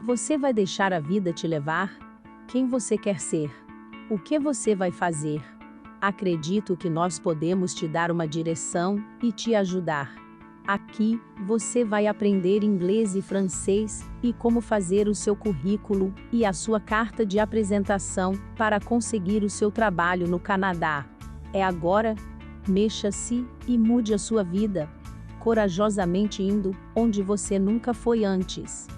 Você vai deixar a vida te levar? Quem você quer ser? O que você vai fazer? Acredito que nós podemos te dar uma direção e te ajudar. Aqui, você vai aprender inglês e francês, e como fazer o seu currículo e a sua carta de apresentação para conseguir o seu trabalho no Canadá. É agora? Mexa-se e mude a sua vida, corajosamente indo onde você nunca foi antes.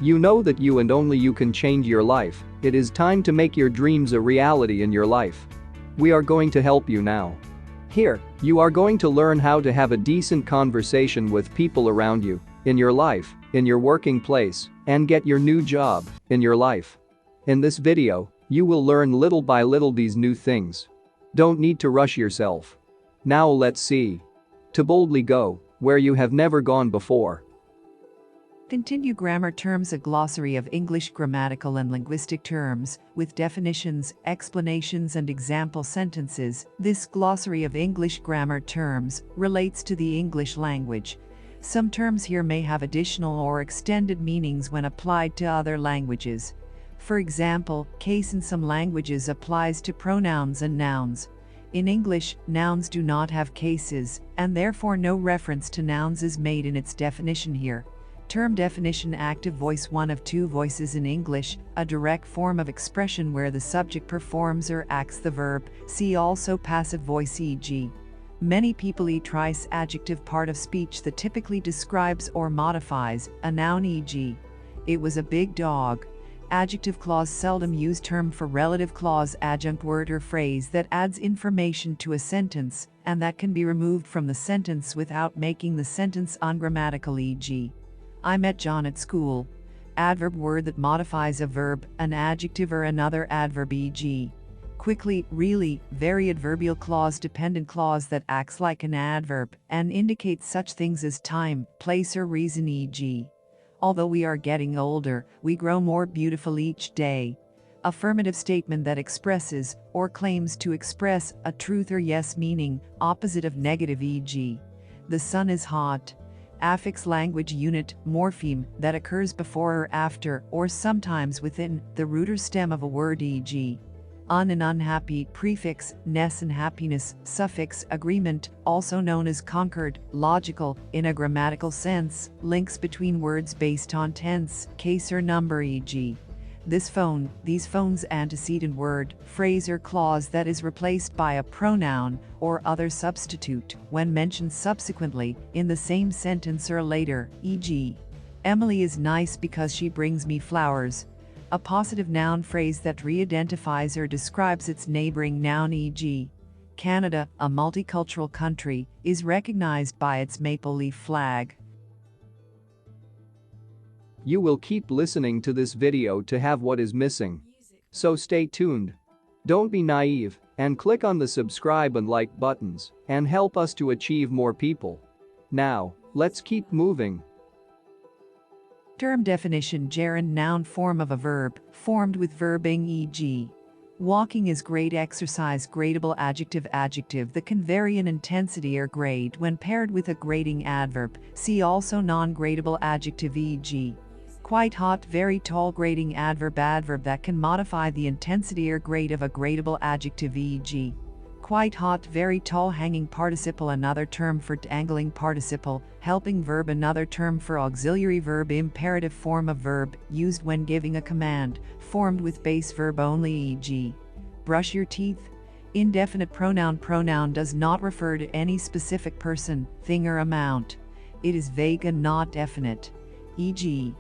You know that you and only you can change your life. It is time to make your dreams a reality in your life. We are going to help you now. Here, you are going to learn how to have a decent conversation with people around you, in your life, in your working place, and get your new job, in your life. In this video, you will learn little by little these new things. Don't need to rush yourself. Now let's see. To boldly go, where you have never gone before. Continue grammar terms, a glossary of English grammatical and linguistic terms, with definitions, explanations and example sentences. This glossary of English grammar terms relates to the English language. Some terms here may have additional or extended meanings when applied to other languages. For example, case in some languages applies to pronouns and nouns. In English, nouns do not have cases, and therefore no reference to nouns is made in its definition here. Term definition: active voice, one of two voices in English, a direct form of expression where the subject performs or acts the verb. See also passive voice, e.g. many people eat rice. Adjective: part of speech that typically describes or modifies a noun, e.g. it was a big dog. Adjective clause: seldom used term for relative clause, adjunct word or phrase that adds information to a sentence and that can be removed from the sentence without making the sentence ungrammatical, e.g. I met John at school. Adverb: word that modifies a verb, an adjective or another adverb, e.g. quickly, really. Very: adverbial clause, dependent clause that acts like an adverb and indicates such things as time, place or reason, e.g. although we are getting older, we grow more beautiful each day. Affirmative statement that expresses or claims to express a truth or yes meaning, opposite of negative, e.g. the sun is hot. Affix language unit: morpheme that occurs before or after or sometimes within the root or stem of a word, e.g. un and unhappy. Prefix: ness and happiness. Suffix: agreement, also known as concord. Logical: in a grammatical sense, links between words based on tense, case or number, e.g. this phone, these phones. Antecedent: word, phrase or clause that is replaced by a pronoun or other substitute when mentioned subsequently in the same sentence or later, e.g. Emily is nice because she brings me flowers. A possessive noun phrase that re-identifies or describes its neighboring noun, e.g. Canada, a multicultural country, is recognized by its maple leaf flag. You will keep listening to this video to have what is missing. So stay tuned. Don't be naive and click on the subscribe and like buttons and help us to achieve more people. Now, let's keep moving. Term definition: gerund, noun form of a verb, formed with verb ing, e.g. walking is great exercise. Gradable adjective: adjective that can vary in intensity or grade when paired with a grading adverb. See also non-gradable adjective, e.g. quite hot. Very tall. Grading adverb: adverb that can modify the intensity or grade of a gradable adjective, e.g. quite hot, very tall. Hanging participle: another term for dangling participle. Helping verb: another term for auxiliary verb. Imperative form of verb, used when giving a command, formed with base verb only, e.g. brush your teeth. Indefinite pronoun: pronoun does not refer to any specific person, thing or amount. It is vague and not definite, e.g.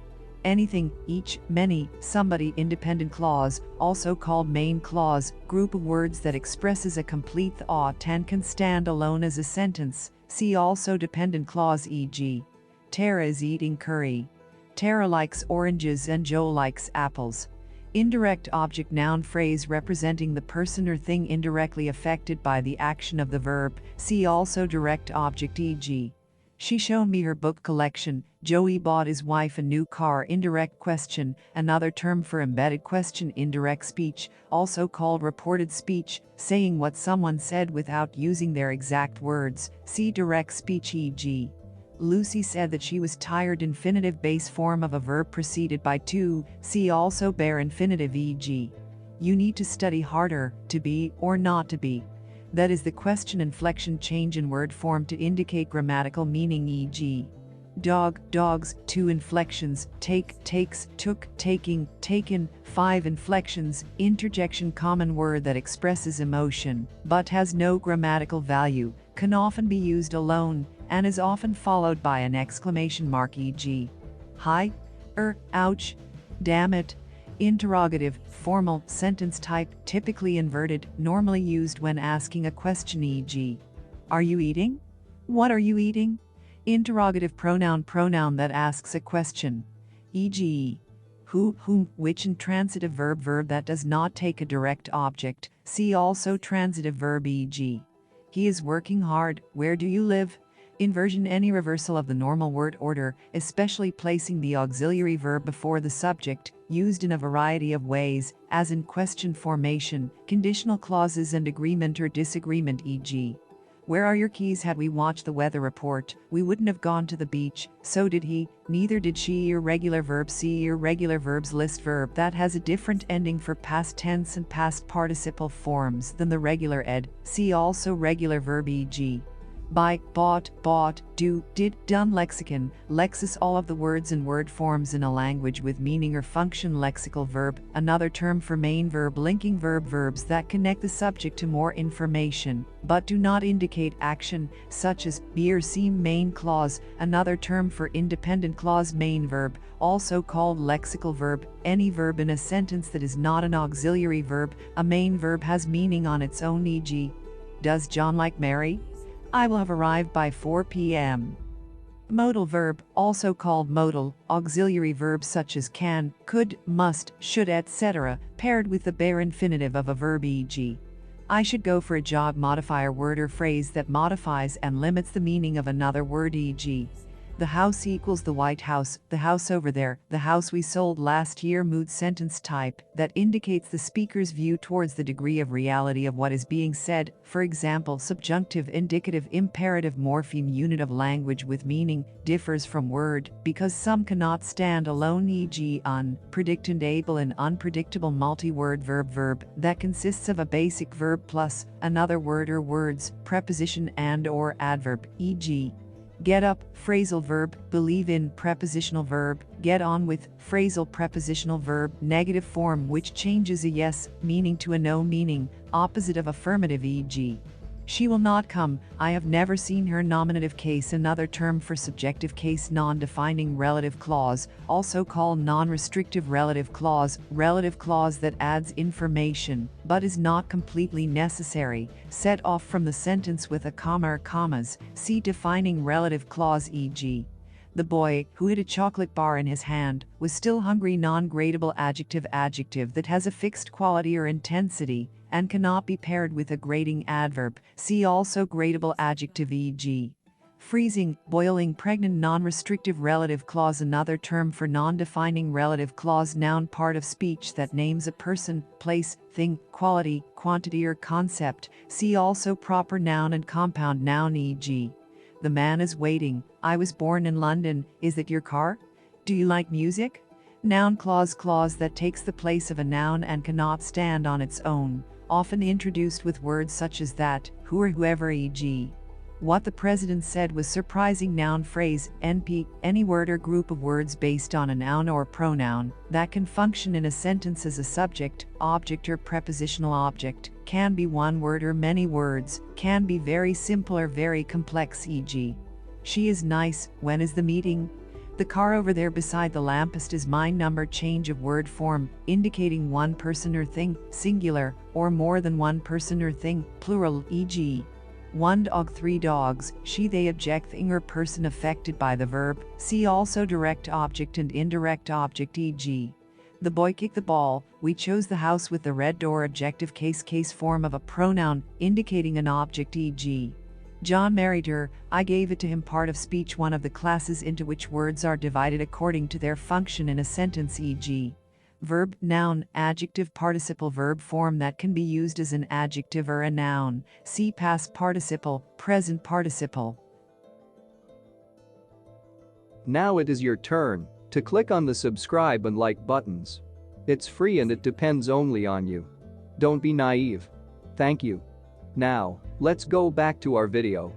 anything, each, many, somebody. Independent clause, also called main clause, group of words that expresses a complete thought and can stand alone as a sentence. See also dependent clause, e.g. Tara is eating curry. Tara likes oranges and Joe likes apples. Indirect object: noun phrase representing the person or thing indirectly affected by the action of the verb. See also direct object, e.g. she showed me her book collection. Joey bought his wife a new car. Indirect question, another term for embedded question. Indirect speech, also called reported speech, saying what someone said without using their exact words. See direct speech, e.g. Lucy said that she was tired. Infinitive base form of a verb preceded by to. See also bare infinitive, e.g. You need to study harder, to be or not to be. That is the question inflection change in word form to indicate grammatical meaning, e.g. dog, dogs, 2 inflections, take, takes, took, taking, taken, 5 inflections, interjection common word that expresses emotion, but has no grammatical value, can often be used alone, and is often followed by an exclamation mark, e.g. hi, ouch, damn it. Interrogative, formal, sentence type, typically inverted, normally used when asking a question, e.g. Are you eating? What are you eating? Interrogative pronoun that asks a question, e.g. who, whom, which. Intransitive verb that does not take a direct object. See also transitive verb, e.g. He is working hard. Where do you live? Inversion, any reversal of the normal word order, especially placing the auxiliary verb before the subject, used in a variety of ways, as in question formation, conditional clauses and agreement or disagreement, e.g. Where are your keys? Had we watched the weather report, we wouldn't have gone to the beach, so did he, neither did she. Irregular verbs. See irregular verbs list. Verb that has a different ending for past tense and past participle forms than the regular ed. See also regular verb, e.g. buy, bought, do, did, done. Lexicon, lexis, all of the words and word forms in a language with meaning or function. Lexical verb, another term for main verb. Linking verb, verbs that connect the subject to more information, but do not indicate action, such as be or seem. Main clause, another term for independent clause. Main verb, also called lexical verb, any verb in a sentence that is not an auxiliary verb. A main verb has meaning on its own, e.g. Does John like Mary? I will have arrived by 4 p.m. Modal verb, also called modal, auxiliary verbs such as can, could, must, should, etc., paired with the bare infinitive of a verb, e.g. I should go for a jog. Modifier, word or phrase that modifies and limits the meaning of another word, e.g. the house equals the White House, the house over there, the house we sold last year. Mood, sentence type that indicates the speaker's view towards the degree of reality of what is being said. For example, subjunctive, indicative, imperative. Morpheme, unit of language with meaning, differs from word because some cannot stand alone, e.g. unpredictable and unpredictable. Multi-word verb that consists of a basic verb plus another word or words, preposition and or adverb, e.g. get up, phrasal verb, believe in, prepositional verb, get on with, phrasal prepositional verb, negative form which changes a yes meaning to a no meaning, opposite of affirmative, e.g. she will not come, I have never seen her. Nominative case, another term for subjective case. Non-defining relative clause, also called non-restrictive relative clause that adds information, but is not completely necessary, set off from the sentence with a comma or commas. See defining relative clause, e.g. the boy, who had a chocolate bar in his hand, was still hungry. Non-gradable adjective that has a fixed quality or intensity, and cannot be paired with a grading adverb. See also gradable adjective, e.g. freezing, boiling. Pregnant, non-restrictive relative clause, another term for non-defining relative clause. Noun, part of speech that names a person, place, thing, quality, quantity or concept. See also proper noun and compound noun, e.g. the man is waiting, I was born in London, is that your car? Do you like music? Noun clause that takes the place of a noun and cannot stand on its own, often introduced with words such as that, who or whoever, e.g. what the president said was surprising. Noun phrase, NP, any word or group of words based on a noun or pronoun that can function in a sentence as a subject, object or prepositional object, can be one word or many words, can be very simple or very complex, e.g. she is nice, when is the meeting? The car over there beside the lamppost is mine. Number, change of word form, indicating one person or thing, singular, or more than one person or thing, plural, e.g. one dog, 3 dogs, she, they. Object, thing or person affected by the verb. See also direct object and indirect object, e.g. the boy kicked the ball, we chose the house with the red door. Objective case form of a pronoun, indicating an object, e.g. John married her, I gave it to him. Part of speech, one of the classes into which words are divided according to their function in a sentence, e.g. verb, noun, adjective, participle verb form that can be used as an adjective or a noun. See past participle, present participle. Now it is your turn to click on the subscribe and like buttons. It's free and it depends only on you. Don't be naive. Thank you. Now, let's go back to our video.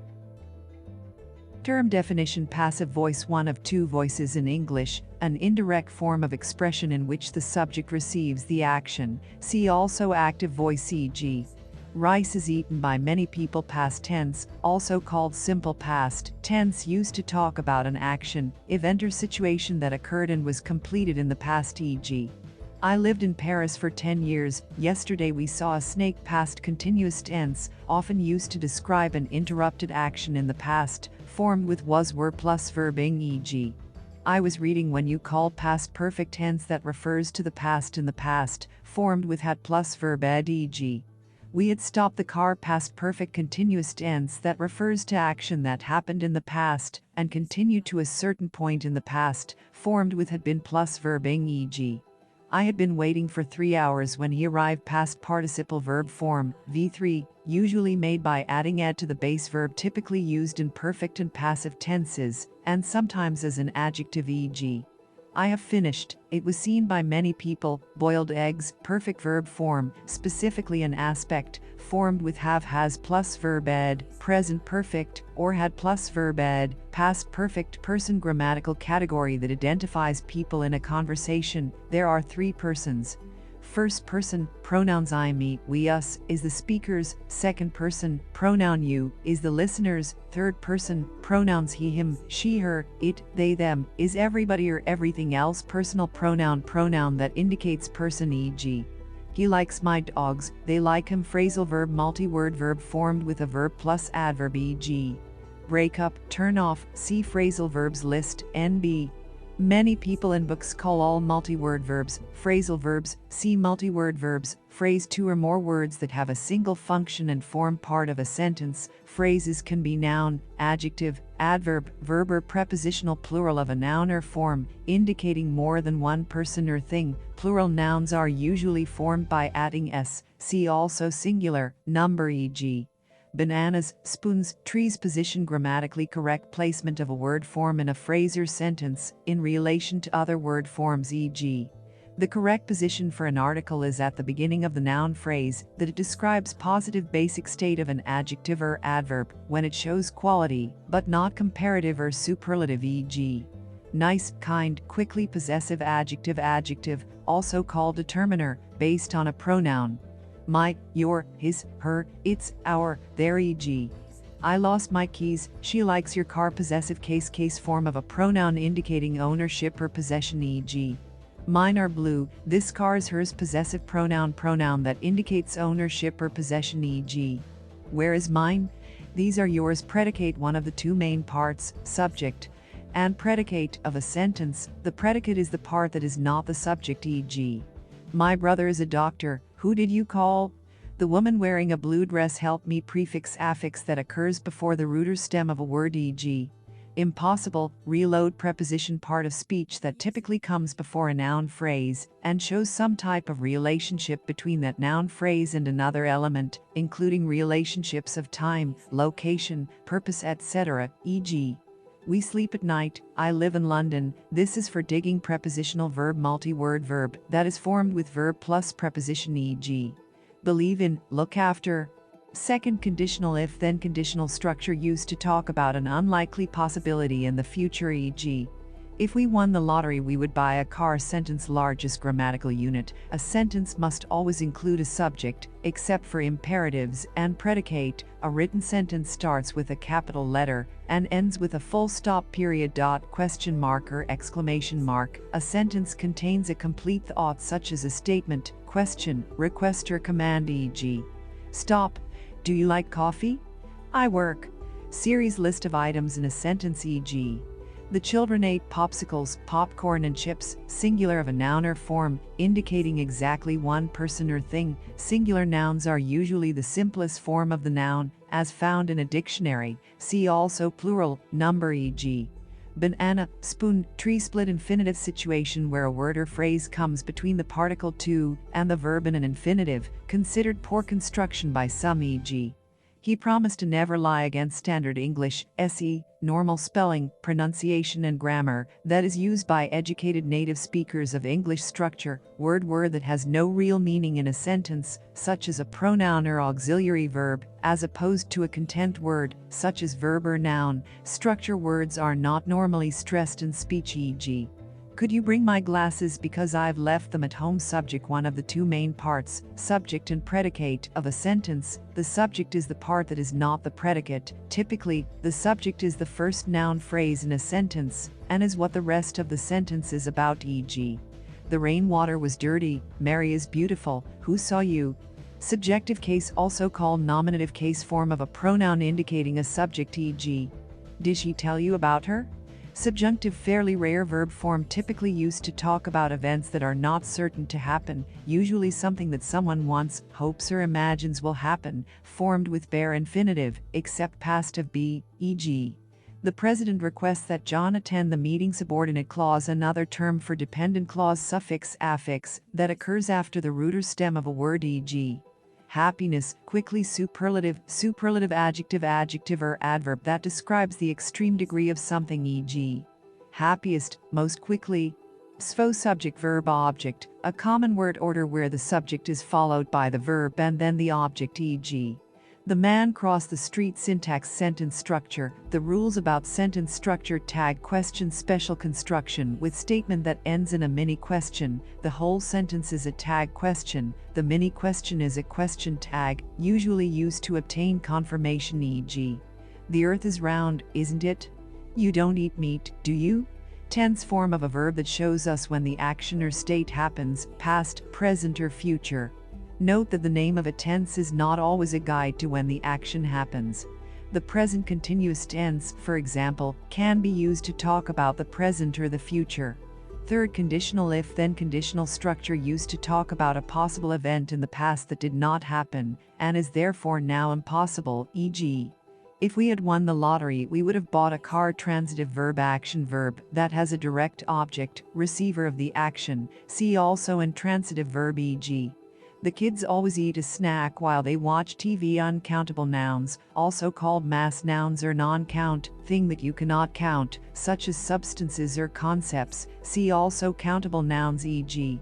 Term definition: passive voice, one of two voices in English, an indirect form of expression in which the subject receives the action. See also active voice, e.g. rice is eaten by many people, past tense, also called simple past tense, used to talk about an action, event or situation that occurred and was completed in the past, e.g. I lived in Paris for 10 years. Yesterday we saw a snake, past continuous tense, often used to describe an interrupted action in the past, formed with was, were plus verb ing, e.g. I was reading. When you call past perfect tense, that refers to the past in the past, formed with had plus verb ed, e.g. We had stopped the car, past perfect continuous tense, that refers to action that happened in the past and continued to a certain point in the past, formed with had been plus verb ing, e.g. I had been waiting for 3 hours when he arrived, past participle verb form, v3, usually made by adding ed to the base verb, typically used in perfect and passive tenses, and sometimes as an adjective, e.g. I have finished. It was seen by many people. Boiled eggs, perfect verb form, specifically an aspect, formed with have, has plus verb ed, present perfect, or had plus verb ed, past perfect, person, grammatical category that identifies people in a conversation. There are 3 persons. First person, pronouns I, me, we, us, is the speakers. Second person, pronoun you, is the listeners. Third person, pronouns he, him, she, her, it, they, them, is everybody or everything else. Personal pronoun that indicates person, e.g. he likes my dogs, they like him. Phrasal verb, multi-word verb formed with a verb plus adverb, e.g. break up, turn off. See phrasal verbs list, NB. Many people in books call all multi-word verbs phrasal verbs. See multi-word verbs, phrase 2 or more words that have a single function and form part of a sentence. Phrases can be noun, adjective, adverb, verb, or prepositional plural of a noun or form, indicating more than one person or thing. Plural nouns are usually formed by adding s. See also singular, number, e.g. bananas, spoons, trees. Position: grammatically correct placement of a word form in a phrase or sentence in relation to other word forms, e.g. the correct position for an article is at the beginning of the noun phrase, that it describes positive basic state of an adjective or adverb, when it shows quality, but not comparative or superlative, e.g. nice, kind, quickly. Possessive adjective, also called determiner, based on a pronoun. My, your, his, her, its, our, their, e.g. I lost my keys. She likes your car. Possessive case form of a pronoun indicating ownership or possession, e.g. mine are blue, this car is hers. Possessive pronoun that indicates ownership or possession, e.g. where is mine? These are yours. Predicate, one of the 2 main parts, subject and predicate, of a sentence. The predicate is the part that is not the subject, e.g. my brother is a doctor. Who did you call? The woman wearing a blue dress. Help me. Prefix affix that occurs before the root or stem of a word, e.g. impossible. Reload, preposition, part of speech that typically comes before a noun phrase and shows some type of relationship between that noun phrase and another element, including relationships of time, location, purpose, etc., e.g. we sleep at night. I live in London. This is for digging. Prepositional verb, multi-word verb that is formed with verb plus preposition, e.g. believe in, look after. Second conditional if-then conditional structure used to talk about an unlikely possibility in the future, e.g. if we won the lottery we would buy a car. Sentence largest grammatical unit. A sentence must always include a subject, except for imperatives and predicate. A written sentence starts with a capital letter and ends with a full stop, period, question mark or exclamation mark. A sentence contains a complete thought such as a statement, question, request or command, e.g. stop. Do you like coffee? I work. Series list of items in a sentence, e.g. the children ate popsicles, popcorn and chips. Singular of a noun or form, indicating exactly one person or thing. Singular nouns are usually the simplest form of the noun, as found in a dictionary. See also plural, number, e.g. banana, spoon, tree. Split infinitive situation where a word or phrase comes between the particle to and the verb in an infinitive, considered poor construction by some, e.g. he promised to never lie against standard English, se. normal spelling, pronunciation and grammar that is used by educated native speakers of English structure, word that has no real meaning in a sentence, such as a pronoun or auxiliary verb, as opposed to a content word, such as verb or noun. Structure words are not normally stressed in speech, e.g. Could you bring my glasses because I've left them at home? Subject. One of the two main parts, subject and predicate, of a sentence. The subject is the part that is not the predicate. Typically, the subject is the first noun phrase in a sentence and is what the rest of the sentence is about, e.g. The rainwater was dirty, Mary is beautiful, who saw you? Subjective case, also called nominative case form of a pronoun indicating a subject, e.g. Did she tell you about her? Subjunctive, fairly rare verb form typically used to talk about events that are not certain to happen, usually something that someone wants, hopes or imagines will happen, formed with bare infinitive, except past of be, e.g. The president requests that John attend the meeting. Subordinate clause, another term for dependent clause, suffix, affix, that occurs after the root or stem of a word, e.g. happiness. Quickly, superlative, adjective or adverb that describes the extreme degree of something, e.g. happiest, most quickly. Svo, subject verb object, a common word order where the subject is followed by the verb and then the object, e.g. the man crossed the street. Syntax, sentence structure, the rules about sentence structure. Tag question, special construction with statement that ends in a mini question. The whole sentence is a tag question. The mini question is a question tag, usually used to obtain confirmation, e.g. the earth is round, isn't it? You don't eat meat, do you? Tense, form of a verb that shows us when the action or state happens, past, present or future. Note that the name of a tense is not always a guide to when the action happens. The present continuous tense, for example, can be used to talk about the present or the future. Third, conditional if-then conditional structure used to talk about a possible event in the past that did not happen and is therefore now impossible, e.g. if we had won the lottery, we would have bought a car. Transitive verb, action verb that has a direct object, receiver of the action. See also intransitive verb, e.g. the kids always eat a snack while they watch TV. Uncountable nouns, also called mass nouns or non-count, thing that you cannot count, such as substances or concepts. See also countable nouns, e.g.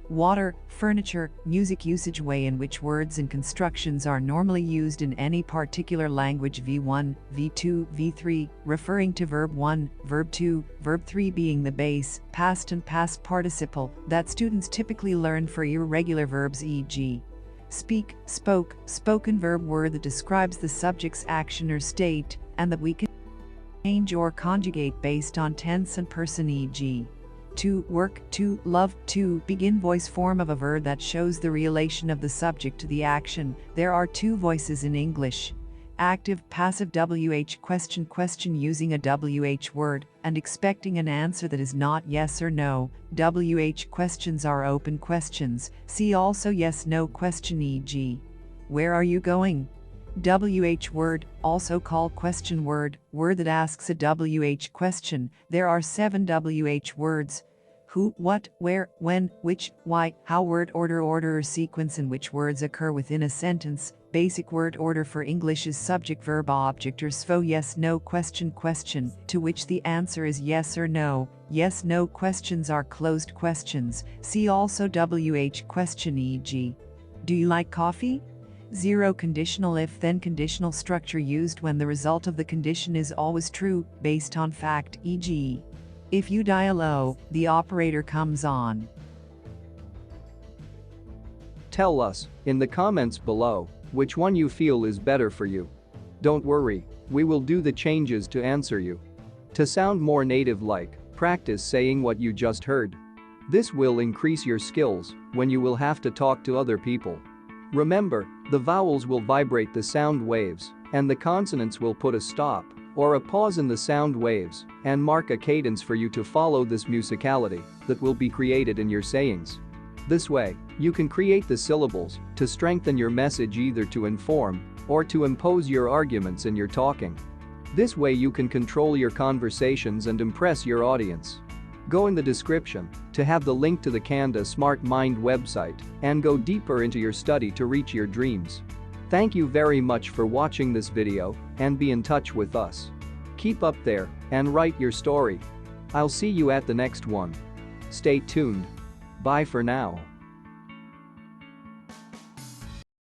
water, furniture, music. Usage, way in which words and constructions are normally used in any particular language. V1, V2, V3, referring to verb 1, verb 2, verb 3 being the base, past and past participle that students typically learn for irregular verbs, e.g. speak, spoke, spoken. Verb, word that describes the subject's action or state and that we can change or conjugate based on tense and person, e.g. to work, to love, to begin. Voice, form of a verb that shows the relation of the subject to the action. There are two voices in English: active, passive. WH, question using a WH word and expecting an answer that is not yes or no. WH questions are open questions. See also yes no question, e.g. where are you going? WH word, also called question word that asks a WH question. There are 7 WH words: who, what, where, when, which, why, how. Word order, order or sequence in which words occur within a sentence. Basic word order for English is subject, verb, object or SVO. Yes no question, to which the answer is yes or no. Yes no questions are closed questions. See also WH question, e.g. do you like coffee? 0, conditional if-then conditional structure used when the result of the condition is always true, based on fact, e.g. if you dial O, the operator comes on. Tell us, in the comments below, which one you feel is better for you. Don't worry, we will do the changes to answer you. To sound more native-like, practice saying what you just heard. This will increase your skills when you will have to talk to other people. Remember, the vowels will vibrate the sound waves, and the consonants will put a stop or a pause in the sound waves and mark a cadence for you to follow this musicality that will be created in your sayings. This way, you can create the syllables to strengthen your message, either to inform or to impose your arguments in your talking. This way you can control your conversations and impress your audience. Go in the description to have the link to the Kanda Smart Mind website and go deeper into your study to reach your dreams. Thank you very much for watching this video and be in touch with us. Keep up there and write your story. I'll see you at the next one. Stay tuned. Bye for now.